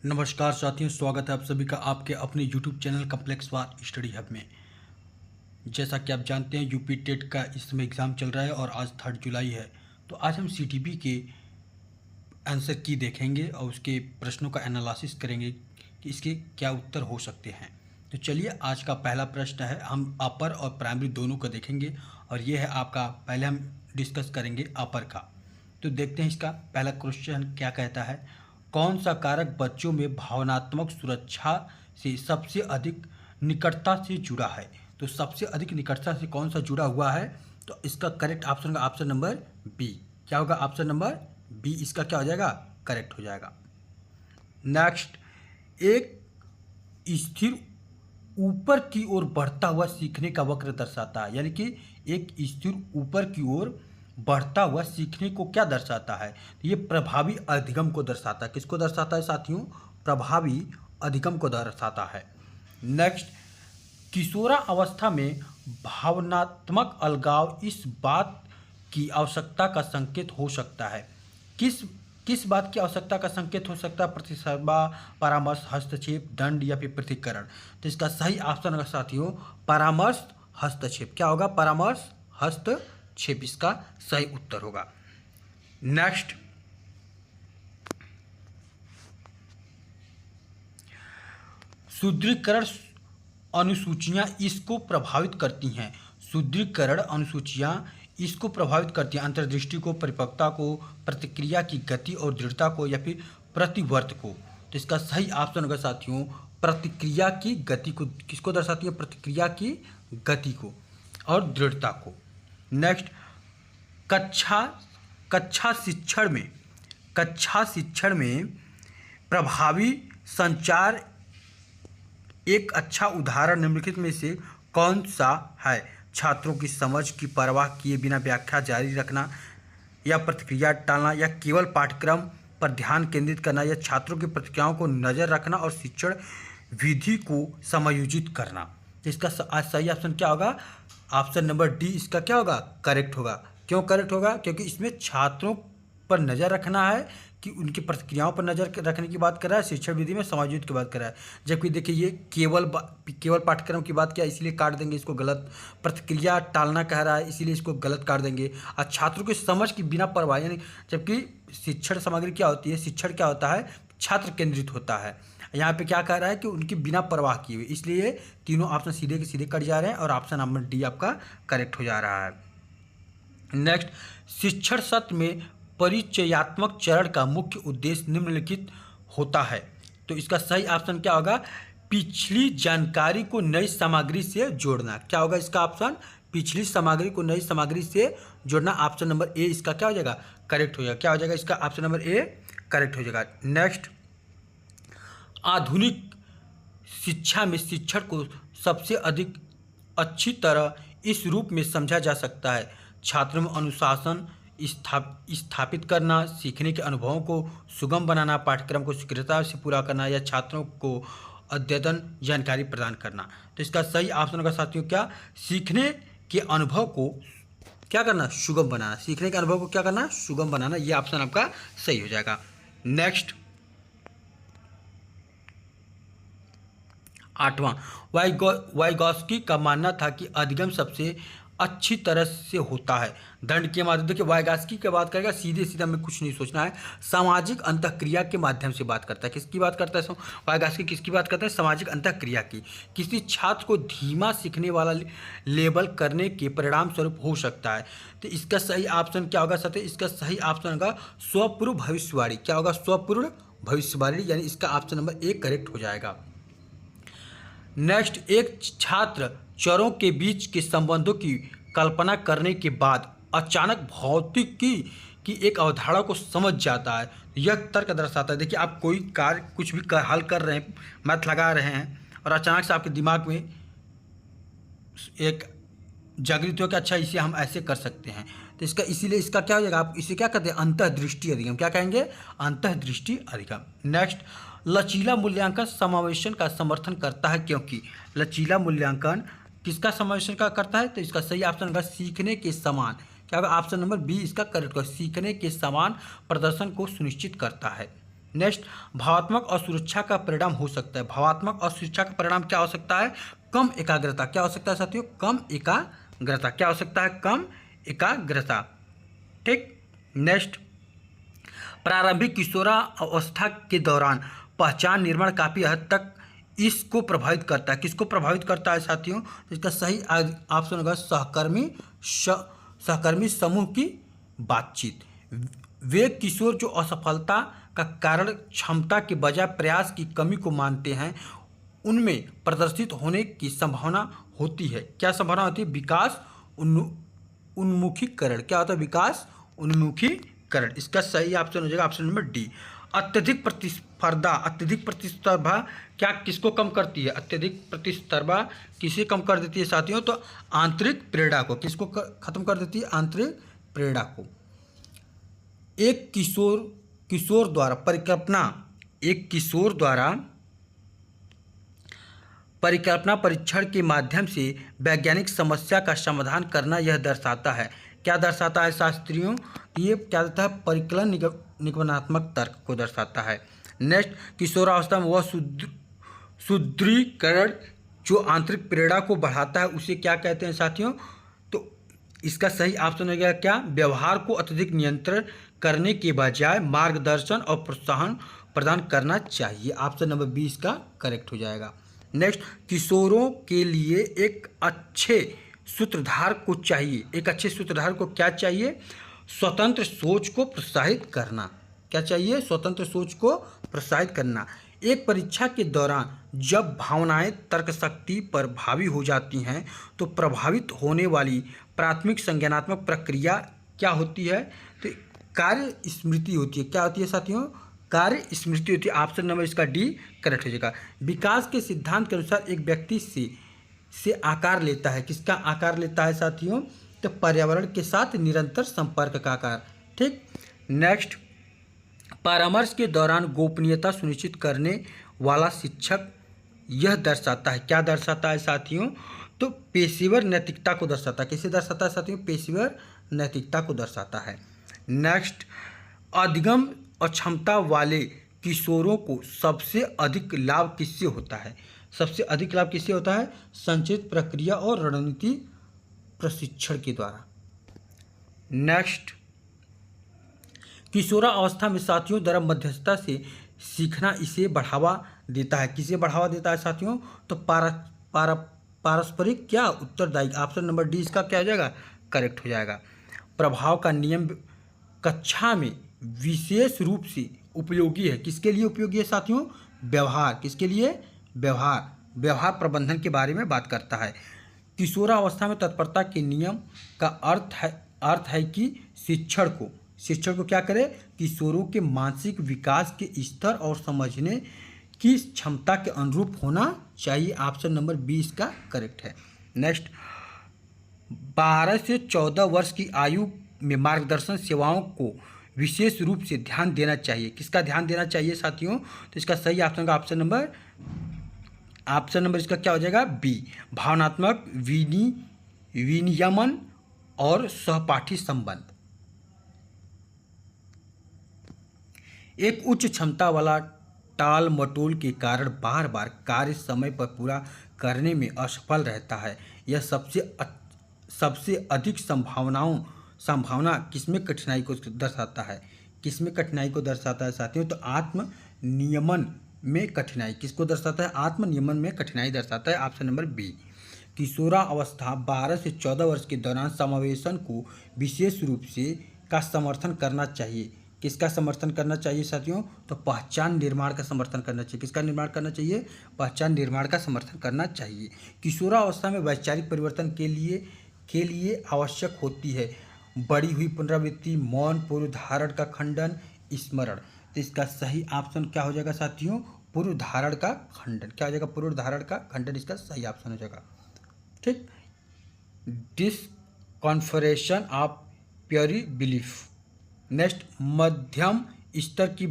नमस्कार साथियों, स्वागत है आप सभी का आपके अपने यूट्यूब चैनल कॉम्प्लेक्स वार स्टडी हब में। जैसा कि आप जानते हैं यूपी टेट का इस समय एग्ज़ाम चल रहा है और आज 3 जुलाई है। तो आज हम सीटीबी के आंसर की देखेंगे और उसके प्रश्नों का एनालिसिस करेंगे कि इसके क्या उत्तर हो सकते हैं। तो चलिए, आज का पहला प्रश्न है, हम अपर और प्राइमरी दोनों का देखेंगे और ये है आपका, पहले हम डिस्कस करेंगे अपर का। तो देखते हैं इसका पहला क्वेश्चन क्या कहता है। कौन सा कारक बच्चों में भावनात्मक सुरक्षा से सबसे अधिक निकटता से जुड़ा है। तो सबसे अधिक निकटता से कौन सा जुड़ा हुआ है। तो इसका करेक्ट ऑप्शन होगा ऑप्शन नंबर बी। क्या होगा ऑप्शन नंबर बी, इसका क्या हो जाएगा, करेक्ट हो जाएगा। नेक्स्ट, एक स्थिर ऊपर की ओर बढ़ता हुआ सीखने का वक्र दर्शाता है, यानी कि एक स्थिर ऊपर की ओर बढ़ता हुआ सीखने को क्या दर्शाता है। तो ये प्रभावी अधिगम को दर्शाता है। किसको दर्शाता है साथियों, प्रभावी अधिगम को दर्शाता है। नेक्स्ट, किशोरा अवस्था में भावनात्मक अलगाव इस बात की आवश्यकता का संकेत हो सकता है। किस बात की आवश्यकता का संकेत हो सकता है। प्रतिस्पर्धा, परामर्श, हस्तक्षेप, दंड या फिर पृथक्करण। तो इसका सही ऑप्शन होगा साथियों परामर्श हस्तक्षेप। क्या होगा, परामर्श हस्तक्षेप इसका सही उत्तर होगा। नेक्स्ट, सुदृढ़ीकरण अनुसूचियां इसको प्रभावित करती हैं। सुदृढ़ीकरण अनुसूचियां इसको प्रभावित करती हैं। अंतर्दृष्टि को, परिपक्वता को, प्रतिक्रिया की गति और दृढ़ता को या फिर प्रतिवर्त को। तो इसका सही ऑप्शन होगा साथियों प्रतिक्रिया की गति को। किसको दर्शाती है, प्रतिक्रिया की गति को और दृढ़ता को। नेक्स्ट, कक्षा शिक्षण में प्रभावी संचार एक अच्छा उदाहरण निम्नलिखित में से कौन सा है। छात्रों की समझ की परवाह किए बिना व्याख्या जारी रखना, या प्रतिक्रिया टालना, या केवल पाठ्यक्रम पर ध्यान केंद्रित करना, या छात्रों की प्रतिक्रियाओं को नज़र रखना और शिक्षण विधि को समायोजित करना। तो इसका सही ऑप्शन क्या होगा, ऑप्शन नंबर डी इसका क्या होगा, करेक्ट होगा। क्यों करेक्ट होगा, क्योंकि इसमें छात्रों पर नज़र रखना है कि उनकी प्रतिक्रियाओं पर नज़र रखने की बात कर रहा है, शिक्षण विधि में समायोजित की बात कर रहा है। जबकि देखिए ये केवल पाठ्यक्रम की बात किया, इसलिए काट देंगे इसको गलत। प्रतिक्रिया टालना कह रहा है, इसीलिए इसको गलत काट देंगे। और छात्रों की समझ की बिना परवाह, यानी जबकि शिक्षण सामग्री क्या होती है, शिक्षण क्या होता है, छात्र केंद्रित होता है। यहाँ पे क्या कह रहा है कि उनकी बिना परवाह किए हुए, इसलिए तीनों ऑप्शन सीधे के सीधे कट जा रहे हैं और ऑप्शन नंबर डी आपका करेक्ट हो जा रहा है। नेक्स्ट, शिक्षण सत्र में परिचयात्मक चरण का मुख्य उद्देश्य निम्नलिखित होता है। तो इसका सही ऑप्शन क्या होगा, पिछली जानकारी को नई सामग्री से जोड़ना। क्या होगा इसका ऑप्शन, पिछली सामग्री को नई सामग्री से जोड़ना। ऑप्शन नंबर ए इसका क्या हो जाएगा, करेक्ट हो जाएगा। क्या हो जाएगा इसका ऑप्शन नंबर ए करेक्ट हो जाएगा। नेक्स्ट, आधुनिक शिक्षा में शिक्षण को सबसे अधिक अच्छी तरह इस रूप में समझा जा सकता है। छात्रों में अनुशासन स्थापित करना, सीखने के अनुभवों को सुगम बनाना, पाठ्यक्रम को शीघ्रता से पूरा करना, या छात्रों को अद्यतन जानकारी प्रदान करना। तो इसका सही ऑप्शन होगा साथियों क्या, सीखने के अनुभव को क्या करना, सुगम बनाना। सीखने के अनुभव को क्या करना, सुगम बनाना। ये ऑप्शन आपका सही हो जाएगा। नेक्स्ट, 8वां, वाइगॉस्की का मानना था कि अधिगम सबसे अच्छी तरह से होता है दंड के माध्यम। देखिए वाइगॉस्की की बात करेगा, सीधे सीधा हमें कुछ नहीं सोचना है, सामाजिक अंतःक्रिया के माध्यम से बात करता है। किसकी बात करता है वाइगॉस्की, किसकी बात करता है, सामाजिक अंतःक्रिया की। किसी छात्र को धीमा सीखने वाला लेबल करने के परिणाम स्वरूप हो सकता है। तो इसका सही ऑप्शन क्या होगा साथियों, इसका सही ऑप्शन होगा स्वपूर्व भविष्यवाणी। क्या होगा, स्वपूर्व भविष्यवाणी, यानी इसका ऑप्शन नंबर ए करेक्ट हो जाएगा। नेक्स्ट, एक छात्र चरों के बीच के संबंधों की कल्पना करने के बाद अचानक भौतिकी की एक अवधारणा को समझ जाता है। यह तर्क दर्शाता है। देखिए आप कोई कार्य कुछ भी हल कर रहे हैं, मैथ लगा रहे हैं, और अचानक से आपके दिमाग में एक जागृत हो कि अच्छा इसे हम ऐसे कर सकते हैं। तो इसका इसीलिए इसका क्या हो जाएगा, आप इसे क्या कहते हैं, अंतःदृष्टि अधिगम। क्या कहेंगे, अंतःदृष्टि अधिगम। नेक्स्ट, लचीला मूल्यांकन समावेशन का समर्थन करता है क्योंकि। लचीला मूल्यांकन किसका समावेशन का करता है। तो इसका सही ऑप्शन होगा सीखने के समान। क्या होगा, ऑप्शन नंबर बी इसका करेक्ट होगा, सीखने के समान प्रदर्शन को सुनिश्चित करता है। नेक्स्ट, भावात्मक असुरक्षा का परिणाम हो सकता है। भावात्मक असुरक्षा का परिणाम क्या हो सकता है? कम एकाग्रता। क्या हो सकता है साथियों? कम एकाग्रता। क्या हो सकता है? कम एकाग्रता। ठीक। नेक्स्ट, प्रारंभिक किशोरावस्था के दौरान पहचान निर्माण काफ़ी हद तक इसको प्रभावित करता है। किसको प्रभावित करता है साथियों? इसका सही ऑप्शन होगा सहकर्मी समूह की बातचीत। वे किशोर जो असफलता का कारण क्षमता के बजाय प्रयास की कमी को मानते हैं, उनमें प्रदर्शित होने की संभावना होती है। क्या संभावना होती है? विकास उन्मुखीकरण। क्या होता है? विकास उन्मुखीकरण। इसका सही ऑप्शन हो जाएगा ऑप्शन नंबर डी। अत्यधिक प्रतिस्पर्धा। अत्यधिक प्रतिस्पर्धा क्या किसको कम करती है? अत्यधिक प्रतिस्पर्धा किसे कम कर देती है साथियों? तो आंतरिक प्रेरणा को। किसको खत्म कर देती है? आंतरिक प्रेरणा को। एक किशोर द्वारा परिकल्पना परीक्षण के माध्यम से वैज्ञानिक समस्या का समाधान करना यह दर्शाता है। क्या दर्शाता है शास्त्रियों? ये क्या देता है? परिकलन निगमनात्मक तर्क को दर्शाता है। नेक्स्ट, किशोरावस्था में वह सुदृढ़ीकरण जो आंतरिक प्रेरणा को बढ़ाता है उसे क्या कहते हैं साथियों? तो इसका सही ऑप्शन हो गया क्या? व्यवहार को अत्यधिक नियंत्रण करने के बजाय मार्गदर्शन और प्रोत्साहन प्रदान करना चाहिए। ऑप्शन नंबर 20 का करेक्ट हो जाएगा। नेक्स्ट, किशोरों के लिए एक अच्छे सूत्रधार को चाहिए। एक अच्छे सूत्रधार को क्या चाहिए? स्वतंत्र सोच को प्रोत्साहित करना। क्या चाहिए? स्वतंत्र सोच को प्रोत्साहित करना। एक परीक्षा के दौरान जब भावनाएं तर्क शक्ति पर हावी हो जाती हैं तो प्रभावित होने वाली प्राथमिक संज्ञानात्मक प्रक्रिया क्या होती है? तो कार्य स्मृति होती है। क्या होती है साथियों? कार्य स्मृति होती है। ऑप्शन नंबर इसका डी करेक्ट हो जाएगा। विकास के सिद्धांत के अनुसार एक व्यक्ति से आकार लेता है। किसका आकार लेता है साथियों? तो पर्यावरण के साथ निरंतर संपर्क का आकार। ठीक। नेक्स्ट, परामर्श के दौरान गोपनीयता सुनिश्चित करने वाला शिक्षक यह दर्शाता है। क्या दर्शाता है साथियों? तो पेशेवर नैतिकता को दर्शाता है। किसे दर्शाता है साथियों? पेशेवर नैतिकता को दर्शाता है। नेक्स्ट, अधिगम अक्षमता वाले किशोरों को सबसे अधिक लाभ किससे होता है? सबसे अधिक लाभ किससे होता है? संचित प्रक्रिया और रणनीति प्रशिक्षण के द्वारा। नेक्स्ट, किशोरावस्था में साथियों द्वारा मध्यस्थता से सीखना इसे बढ़ावा देता है। किसे बढ़ावा देता है साथियों? तो पारस्परिक क्या उत्तरदायी। ऑप्शन नंबर डी इसका क्या हो जाएगा? करेक्ट हो जाएगा। प्रभाव का नियम कक्षा में विशेष रूप से उपयोगी है। किसके लिए उपयोगी है साथियों? व्यवहार। किसके लिए? व्यवहार प्रबंधन के बारे में बात करता है। किशोरावस्था में तत्परता के नियम का अर्थ है कि शिक्षण को क्या करे? किशोरों के मानसिक विकास के स्तर और समझने की क्षमता के अनुरूप होना चाहिए। ऑप्शन नंबर 20 का करेक्ट है। नेक्स्ट, 12 से 14 वर्ष की आयु में मार्गदर्शन सेवाओं को विशेष रूप से ध्यान देना चाहिए। किसका ध्यान देना चाहिए साथियों? तो इसका सही ऑप्शन का ऑप्शन नंबर इसका क्या हो जाएगा? बी। भावनात्मक विनियमन और सहपाठी संबंध। एक उच्च क्षमता वाला टाल मटोल के कारण बार बार कार्य समय पर पूरा करने में असफल रहता है। यह सबसे अधिक संभावना किसमें कठिनाई को दर्शाता है? किसमें कठिनाई को दर्शाता है साथियों? तो आत्म नियमन में कठिनाई। किसको दर्शाता है? आत्म नियमन में कठिनाई दर्शाता है। Option number B. किशोरावस्था 12 से 14 वर्ष के दौरान समावेशन को विशेष रूप से का समर्थन करना चाहिए। किसका समर्थन करना चाहिए साथियों? तो पहचान निर्माण का समर्थन करना चाहिए। किसका निर्माण करना चाहिए? पहचान निर्माण का समर्थन करना चाहिए। किशोरावस्था में वैचारिक परिवर्तन के लिए आवश्यक होती है बढ़ी हुई पुनरावृत्ति, मौन, पूर्व धारण का खंडन, स्मरण। तो इसका सही ऑप्शन क्या हो जाएगा साथियों? पूर्व धारण का खंडन। क्या हो जाएगा? पूर्व धारण का खंडन इसका सही ऑप्शन हो जाएगा। ठीक। डिसकॉन्फरेशन ऑफ प्योरी बिलीफ। नेक्स्ट, मध्यम स्तर की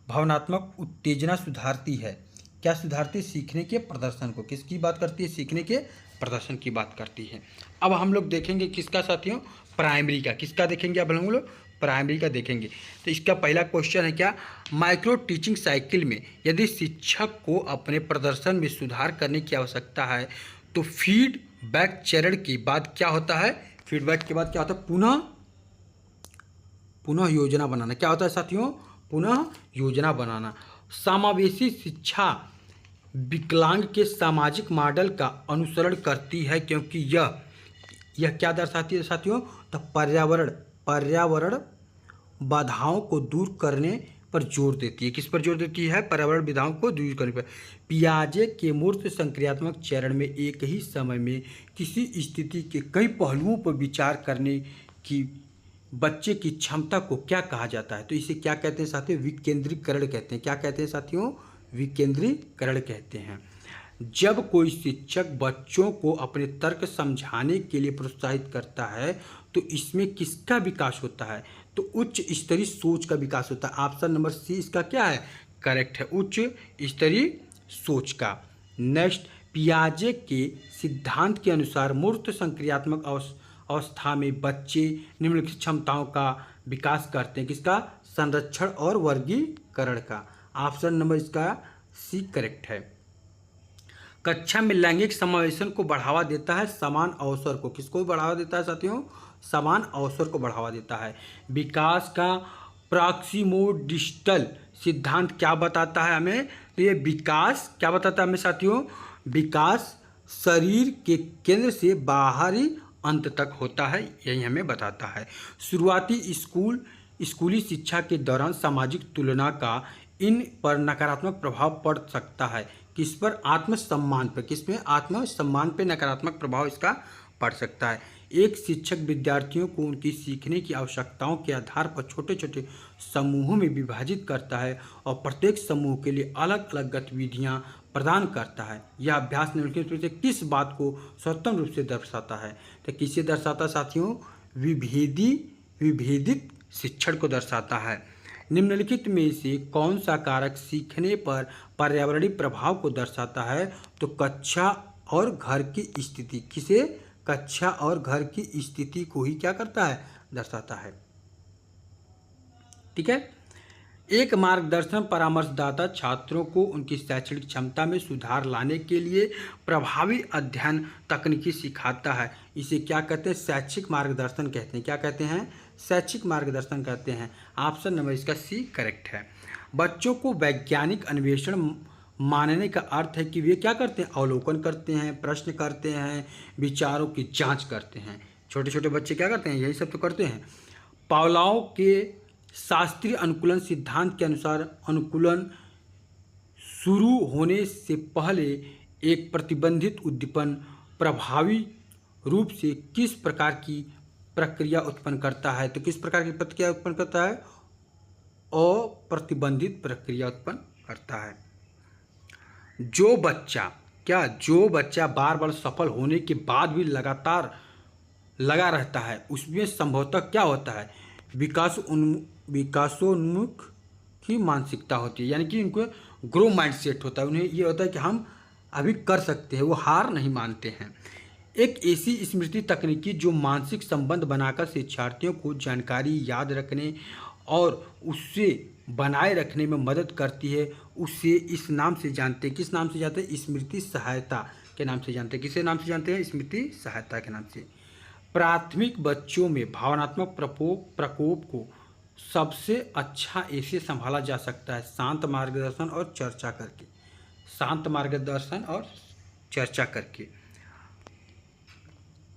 भावनात्मक उत्तेजना सुधारती है। क्या सुधारती? सीखने के प्रदर्शन को। किसकी बात करती है? सीखने के प्रदर्शन की बात करती है। अब हम लोग देखेंगे किसका साथियों? प्राइमरी का। किसका देखेंगे अब हम लोग? प्राइमरी का देखेंगे। तो इसका पहला क्वेश्चन है क्या, माइक्रो टीचिंग साइकिल में यदि शिक्षक को अपने प्रदर्शन में सुधार करने की आवश्यकता है तो फीडबैक चरण के बाद क्या होता है, फीडबैक के बाद क्या होता है, पुनः योजना बनाना। क्या होता है साथियों, पुनः योजना बनाना। समावेशी शिक्षा विकलांग के सामाजिक मॉडल का अनुसरण करती है क्योंकि यह क्या दर्शाती है साथियों, तो पर्यावरण बाधाओं को दूर करने पर जोर देती है। किस पर जोर देती है, पर्यावरण बाधाओं को दूर करने पर। पियाजे के मूर्त संक्रियात्मक चरण में एक ही समय में किसी स्थिति के कई पहलुओं पर विचार करने की बच्चे की क्षमता को क्या कहा जाता है, तो इसे क्या कहते हैं साथियों, विकेंद्रीकरण कहते हैं। क्या कहते हैं साथियों, विकेंद्रीकरण कहते हैं। जब कोई शिक्षक बच्चों को अपने तर्क समझाने के लिए प्रोत्साहित करता है तो इसमें किसका विकास होता है, तो उच्च स्तरीय सोच का विकास होता है। ऑप्शन नंबर सी इसका क्या है, करेक्ट है, उच्च स्तरीय सोच का। नेक्स्ट, पियाजे के सिद्धांत के अनुसार मूर्त संक्रियात्मक अवस्था में बच्चे निम्नलिखित क्षमताओं का विकास करते हैं। किसका, संरक्षण और वर्गीकरण का। ऑप्शन नंबर इसका सी करेक्ट है। कक्षा में लैंगिक समावेशन को बढ़ावा देता है, समान अवसर को। किसको बढ़ावा देता है साथियों, समान अवसर को बढ़ावा देता है। विकास का प्रॉक्सिमोडिस्टल सिद्धांत क्या बताता है हमें, तो ये विकास क्या बताता है हमें साथियों, विकास शरीर के केंद्र से बाहरी अंत तक होता है, यही हमें बताता है। शुरुआती स्कूली शिक्षा के दौरान सामाजिक तुलना का इन पर नकारात्मक प्रभाव पड़ सकता है। किस पर, आत्मसम्मान पर। किसमें, आत्मसम्मान पर नकारात्मक प्रभाव इसका पड़ सकता है। एक शिक्षक विद्यार्थियों को उनकी सीखने की आवश्यकताओं के आधार पर छोटे छोटे समूहों में विभाजित करता है और प्रत्येक समूह के लिए अलग अलग गतिविधियां प्रदान करता है। यह अभ्यास निम्नलिखित में से किस बात को स्वतंत्र रूप से दर्शाता है, तो किसे दर्शाता है साथियों, विभेदित शिक्षण को दर्शाता है। निम्नलिखित में से कौन सा कारक सीखने पर पर्यावरणीय प्रभाव को दर्शाता है, तो कक्षा और घर की स्थिति। किसे, कक्षा और घर की स्थिति को ही क्या करता है, दर्शाता है। ठीक है। एक मार्गदर्शन परामर्शदाता छात्रों को उनकी शैक्षणिक क्षमता में सुधार लाने के लिए प्रभावी अध्ययन तकनीकी सिखाता है। इसे क्या कहते हैं, शैक्षिक मार्गदर्शन कहते हैं। क्या कहते हैं, शैक्षिक मार्गदर्शन कहते हैं। ऑप्शन नंबर इसका सी करेक्ट है। बच्चों को वैज्ञानिक अन्वेषण मानने का अर्थ है कि वे क्या करते हैं, अवलोकन करते हैं, प्रश्न करते हैं, विचारों की जांच करते हैं। छोटे छोटे बच्चे क्या करते हैं, यही सब तो करते हैं। पावलोव के शास्त्रीय अनुकूलन सिद्धांत के अनुसार अनुकूलन शुरू होने से पहले एक प्रतिबंधित उद्दीपन प्रभावी रूप से किस प्रकार की प्रक्रिया उत्पन्न करता है, तो किस प्रकार की प्रक्रिया उत्पन्न करता है, अप्रतिबंधित प्रक्रिया उत्पन्न करता है। जो बच्चा बार बार सफल होने के बाद भी लगातार लगा रहता है उसमें संभवतः क्या होता है, विकासोन्मुख की मानसिकता होती है, यानी कि उनको ग्रो माइंड सेट होता है। उन्हें ये होता है कि हम अभी कर सकते हैं, वो हार नहीं मानते हैं। एक ऐसी स्मृति तकनीकी जो मानसिक संबंध बनाकर शिक्षार्थियों को जानकारी याद रखने और उससे बनाए रखने में मदद करती है, उसे इस नाम से जानते हैं। किस नाम से जानते हैं, स्मृति सहायता के नाम से जानते हैं। किसे नाम से जानते हैं, स्मृति सहायता के नाम से। प्राथमिक बच्चों में भावनात्मक प्रकोप को सबसे अच्छा ऐसे संभाला जा सकता है, शांत मार्गदर्शन और चर्चा करके। शांत मार्गदर्शन और चर्चा करके।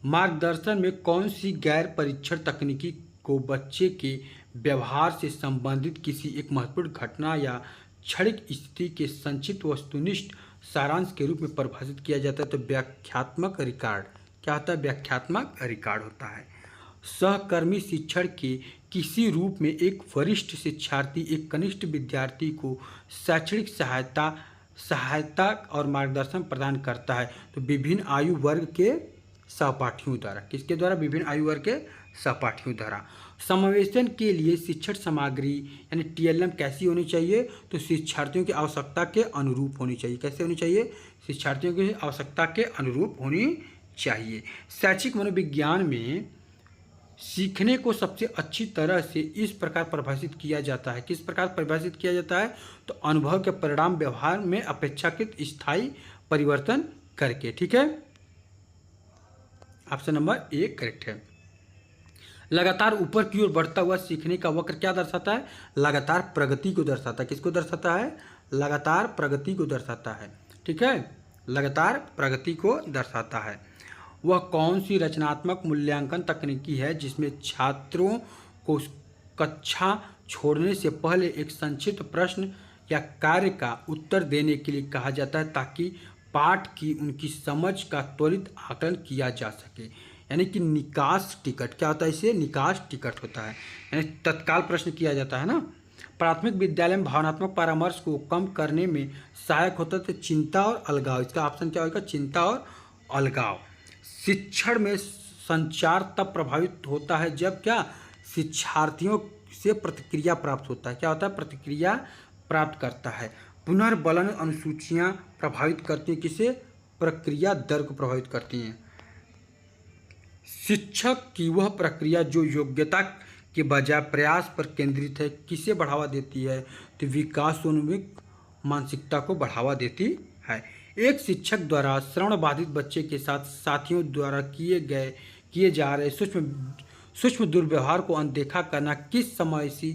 मार्गदर्शन में कौन सी गैर परीक्षण तकनीकी को बच्चे के व्यवहार से संबंधित किसी एक महत्वपूर्ण घटना या क्षणिक स्थिति के संक्षिप्त वस्तुनिष्ठ सारांश के रूप में परिभाषित किया जाता है, तो व्याख्यात्मक रिकॉर्ड। क्या होता है, व्याख्यात्मक रिकॉर्ड होता है। सहकर्मी शिक्षण के किसी रूप में एक वरिष्ठ शिक्षार्थी एक कनिष्ठ विद्यार्थी को शैक्षणिक सहायता और मार्गदर्शन प्रदान करता है, तो विभिन्न आयु वर्ग के सहपाठियों द्वारा। किसके द्वारा, विभिन्न आयु वर्ग के सहपाठियों द्वारा। समावेशन के लिए शिक्षण सामग्री यानी TLM कैसी होनी चाहिए, तो शिक्षार्थियों की आवश्यकता के अनुरूप होनी चाहिए। कैसे होनी चाहिए, शिक्षार्थियों की आवश्यकता के अनुरूप होनी चाहिए। शैक्षिक मनोविज्ञान में सीखने को सबसे अच्छी तरह से इस प्रकार परिभाषित किया जाता है। किस प्रकार परिभाषित किया जाता है? तो अनुभव के परिणाम व्यवहार में अपेक्षाकृत स्थायी परिवर्तन करके। ठीक है, ऑप्शन नंबर ए करेक्ट है। लगातार ऊपर की ओर बढ़ता हुआ सीखने का वक्र क्या दर्शाता है? लगातार प्रगति को दर्शाता है। किसको दर्शाता है? लगातार प्रगति को दर्शाता है। ठीक है, लगातार प्रगति को दर्शाता है। वह कौन सी रचनात्मक मूल्यांकन तकनीकी है जिसमें छात्रों को कक्षा छोड़ने से पहले एक संक्षिप्त प्रश्न या कार्य का उत्तर देने के लिए कहा जाता है ताकि पाठ की उनकी समझ का त्वरित आकलन किया जा सके? यानी कि निकास टिकट। क्या होता है? इसे निकास टिकट होता है, यानी तत्काल प्रश्न किया जाता है ना। प्राथमिक विद्यालय में भावनात्मक परामर्श को कम करने में सहायक होता है चिंता और अलगाव। इसका ऑप्शन क्या होगा? चिंता और अलगाव। शिक्षण में संचार तब प्रभावित होता है जब क्या? शिक्षार्थियों से प्रतिक्रिया प्राप्त होता है। क्या होता है? प्रतिक्रिया प्राप्त करता है। पुनर्बलन अनुसूचियाँ प्रभावित करती हैं किसे? प्रक्रिया दर को प्रभावित करती हैं। शिक्षक की वह प्रक्रिया जो योग्यता के बजाय प्रयास पर केंद्रित है किसे बढ़ावा देती है? तो विकासोन्मुख मानसिकता को बढ़ावा देती है। एक शिक्षक द्वारा श्रवण बाधित बच्चे के साथ साथियों द्वारा किए जा रहे सूक्ष्म दुर्व्यवहार को अनदेखा करना किस समावेशी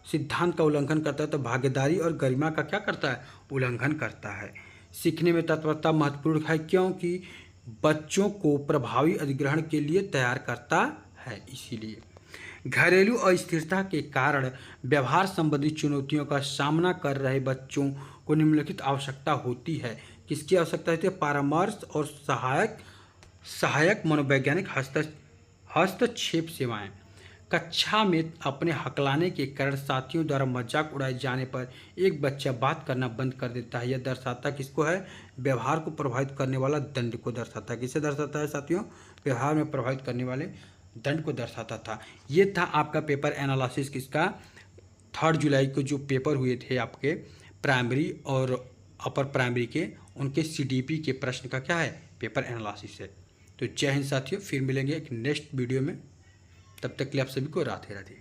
सिद्धांत का उल्लंघन करता है? तो भागीदारी और गरिमा का क्या करता है? उल्लंघन करता है। सीखने में तत्परता महत्वपूर्ण है क्योंकि बच्चों को प्रभावी अधिग्रहण के लिए तैयार करता है। इसीलिए घरेलू अस्थिरता के कारण व्यवहार संबंधी चुनौतियों का सामना कर रहे बच्चों को निम्नलिखित आवश्यकता होती है। किसकी आवश्यकता होती है? परामर्श और सहायक मनोवैज्ञानिक हस्तक्षेप सेवाएं। कक्षा में अपने हकलाने के कारण साथियों द्वारा मजाक उड़ाए जाने पर एक बच्चा बात करना बंद कर देता है। यह दर्शाता किसको है? व्यवहार को प्रभावित करने वाला दंड को दर्शाता है। किसे दर्शाता है साथियों? व्यवहार में प्रभावित करने वाले दंड को दर्शाता था। ये था आपका पेपर एनालिसिस किसका? 3 जुलाई को जो पेपर हुए थे आपके प्राइमरी और अपर प्राइमरी के, उनके CDP के प्रश्न का क्या है? पेपर एनालिसिस है। तो जय हिंद साथियों, फिर मिलेंगे एक नेक्स्ट वीडियो में। तब तक के लिए आप सभी को राधे राधे।